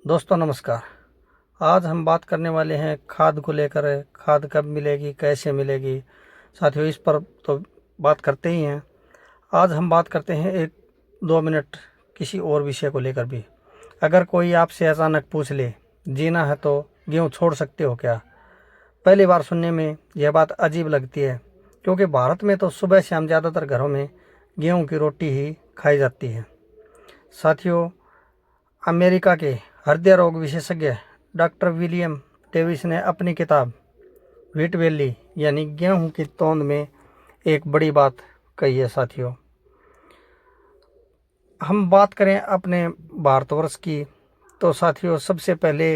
दोस्तों नमस्कार। आज हम बात करने वाले हैं खाद को लेकर। खाद कब मिलेगी, कैसे मिलेगी। साथियों इस पर तो बात करते ही हैं। आज हम बात करते हैं 1-2 मिनट किसी और विषय को लेकर भी। अगर कोई आपसे अचानक पूछ ले, जीना है तो गेहूँ छोड़ सकते हो क्या? पहली बार सुनने में यह बात अजीब लगती है, क्योंकि भारत में तो सुबह शाम ज़्यादातर घरों में गेहूँ की रोटी ही खाई जाती है। साथियों, अमेरिका के हृदय रोग विशेषज्ञ डॉक्टर विलियम डेविस ने अपनी किताब व्हीट वैली यानी गेहूं की तोंद में एक बड़ी बात कही है। साथियों, हम बात करें अपने भारतवर्ष की, तो साथियों सबसे पहले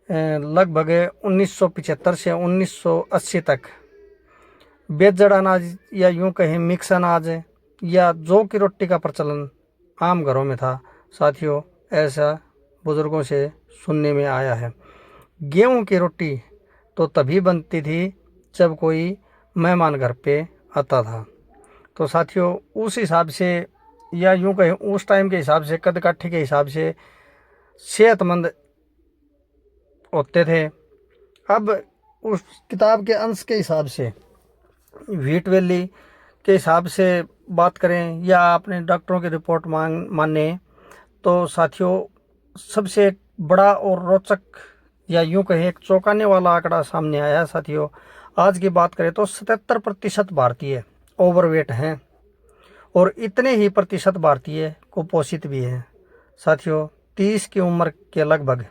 लगभग 1975 से 1980 तक बेजड़ अनाज या यूं कहें मिक्स अनाज या जौ की रोटी का प्रचलन आम घरों में था। साथियों, ऐसा बुजुर्गों से सुनने में आया है। गेहूं की रोटी तो तभी बनती थी जब कोई मेहमान घर पे आता था। तो साथियों उस हिसाब से या यूं कहें उस टाइम के हिसाब से, कद काठी के हिसाब से सेहतमंद होते थे। अब उस किताब के अंश के हिसाब से, व्हीट वैली के हिसाब से बात करें या अपने डॉक्टरों की रिपोर्ट माने, तो साथियों सबसे बड़ा और रोचक या यूं कहें एक चौंकाने वाला आंकड़ा सामने आया है। साथियों आज की बात करें तो 77% भारतीय ओवरवेट हैं और इतने ही प्रतिशत भारतीय कुपोषित भी हैं। साथियों 30 की उम्र के लगभग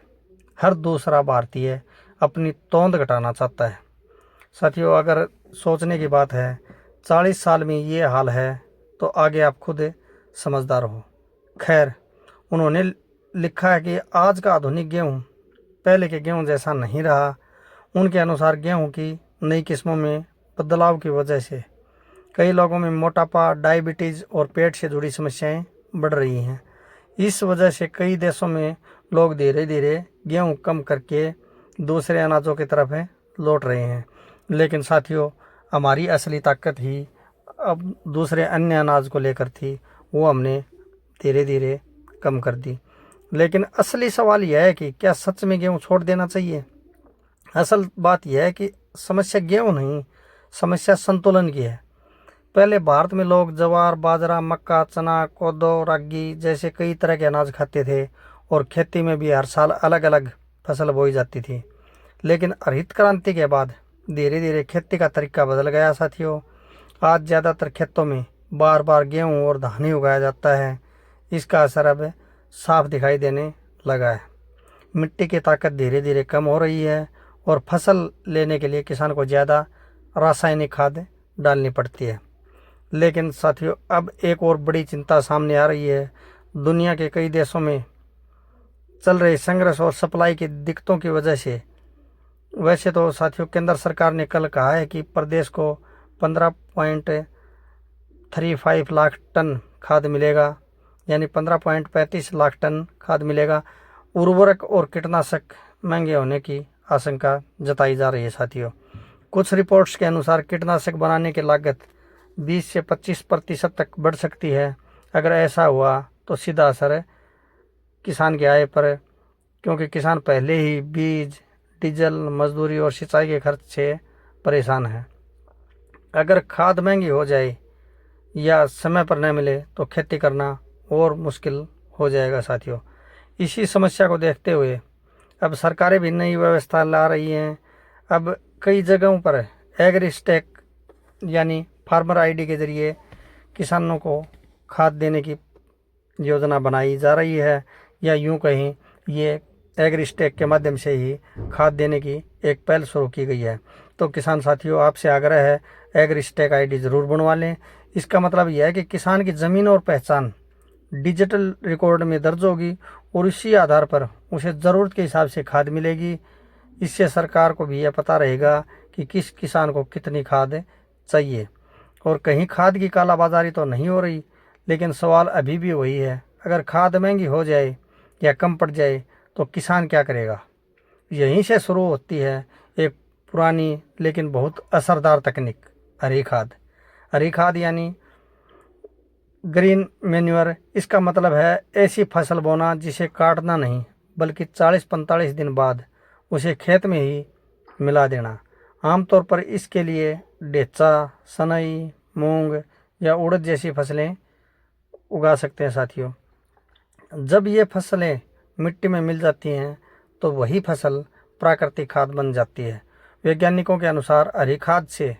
हर दूसरा भारतीय अपनी तोंद घटाना चाहता है। साथियों अगर सोचने की बात है, 40 साल में ये हाल है तो आगे आप खुद समझदार हो। खैर, उन्होंने लिखा है कि आज का आधुनिक गेहूँ पहले के गेहूँ जैसा नहीं रहा। उनके अनुसार गेहूँ की नई किस्मों में बदलाव की वजह से कई लोगों में मोटापा, डायबिटीज़ और पेट से जुड़ी समस्याएं बढ़ रही हैं। इस वजह से कई देशों में लोग धीरे धीरे गेहूँ कम करके दूसरे अनाजों की तरफ लौट रहे हैं। लेकिन साथियों हमारी असली ताकत ही अब दूसरे अन्य अनाज को लेकर थी, वो हमने धीरे धीरे कम कर दी। लेकिन असली सवाल यह है कि क्या सच में गेहूँ छोड़ देना चाहिए? असल बात यह है कि समस्या गेहूँ नहीं, समस्या संतुलन की है। पहले भारत में लोग ज्वार, बाजरा, मक्का, चना, कोदो, रागी जैसे कई तरह के अनाज खाते थे और खेती में भी हर साल अलग अलग फसल बोई जाती थी। लेकिन हरित क्रांति के बाद धीरे धीरे खेती का तरीका बदल गया। साथियों आज ज़्यादातर खेतों में बार बार गेहूँ और धान ही उगाया जाता है। इसका असर अब साफ दिखाई देने लगा है। मिट्टी की ताकत धीरे धीरे कम हो रही है और फसल लेने के लिए किसान को ज़्यादा रासायनिक खाद डालनी पड़ती है। लेकिन साथियों अब एक और बड़ी चिंता सामने आ रही है। दुनिया के कई देशों में चल रहे संघर्ष और सप्लाई की दिक्कतों की वजह से, वैसे तो साथियों केंद्र सरकार ने कल कहा है कि प्रदेश को 15.35 लाख टन खाद मिलेगा, यानी 15.35 लाख टन खाद मिलेगा। उर्वरक और कीटनाशक महंगे होने की आशंका जताई जा रही है। साथियों कुछ रिपोर्ट्स के अनुसार कीटनाशक बनाने की लागत 20 से 25% तक बढ़ सकती है। अगर ऐसा हुआ तो सीधा असर किसान की आय पर, क्योंकि किसान पहले ही बीज, डीजल, मजदूरी और सिंचाई के खर्च से परेशान है। अगर खाद महंगी हो जाए या समय पर न मिले तो खेती करना और मुश्किल हो जाएगा। साथियों इसी समस्या को देखते हुए अब सरकारें भी नई व्यवस्था ला रही हैं। अब कई जगहों पर एग्रीस्टेक यानी फार्मर आईडी के जरिए किसानों को खाद देने की योजना बनाई जा रही है, या यूं कहें ये एग्रीस्टेक के माध्यम से ही खाद देने की एक पहल शुरू की गई है। तो किसान साथियों आपसे आग्रह है, एग्रीस्टेक आईडी ज़रूर बनवा लें। इसका मतलब यह है कि किसान की ज़मीन और पहचान डिजिटल रिकॉर्ड में दर्ज होगी और इसी आधार पर उसे ज़रूरत के हिसाब से खाद मिलेगी। इससे सरकार को भी यह पता रहेगा कि किस किसान को कितनी खाद चाहिए। और कहीं खाद की कालाबाजारी तो नहीं हो रही। लेकिन सवाल अभी भी वही है, अगर खाद महंगी हो जाए या कम पड़ जाए तो किसान क्या करेगा? यहीं से शुरू होती है एक पुरानी लेकिन बहुत असरदार तकनीक, हरी खाद। हरी खाद यानी ग्रीन मैन्योर। इसका मतलब है ऐसी फसल बोना जिसे काटना नहीं बल्कि 40-45 दिन बाद उसे खेत में ही मिला देना। आमतौर पर इसके लिए ढेचा, सनई, मूंग या उड़द जैसी फसलें उगा सकते हैं साथियों। जब ये फसलें मिट्टी में मिल जाती हैं तो वही फसल प्राकृतिक खाद बन जाती है। वैज्ञानिकों के अनुसार हरी खाद से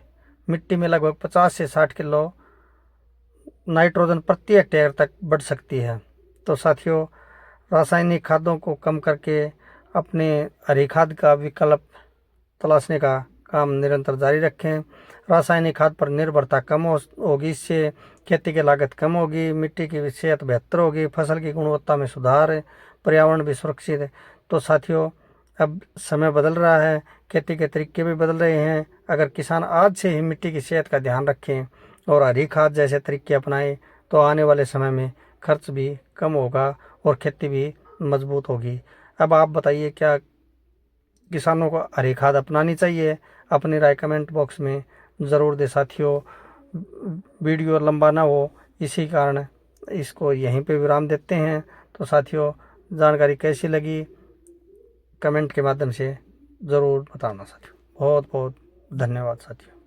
मिट्टी में लगभग 50 से 60 किलो नाइट्रोजन प्रति हेक्टेयर तक बढ़ सकती है। तो साथियों, रासायनिक खादों को कम करके अपने हरी खाद का विकल्प तलाशने का काम निरंतर जारी रखें। रासायनिक खाद पर निर्भरता कम होगी, इससे खेती की लागत कम होगी, मिट्टी की सेहत बेहतर होगी, फसल की गुणवत्ता में सुधार है, पर्यावरण भी सुरक्षित है। तो साथियों, अब समय बदल रहा है, खेती के तरीके भी बदल रहे हैं। अगर किसान आज से ही मिट्टी की सेहत का ध्यान रखें और हरी खाद जैसे तरीके अपनाएं तो आने वाले समय में खर्च भी कम होगा और खेती भी मजबूत होगी। अब आप बताइए, क्या किसानों को हरी खाद अपनानी चाहिए? अपनी राय कमेंट बॉक्स में ज़रूर दे साथियों। वीडियो लंबा ना हो इसी कारण इसको यहीं पे विराम देते हैं। तो साथियों, जानकारी कैसी लगी कमेंट के माध्यम से ज़रूर बताना साथियों। बहुत बहुत धन्यवाद साथियों।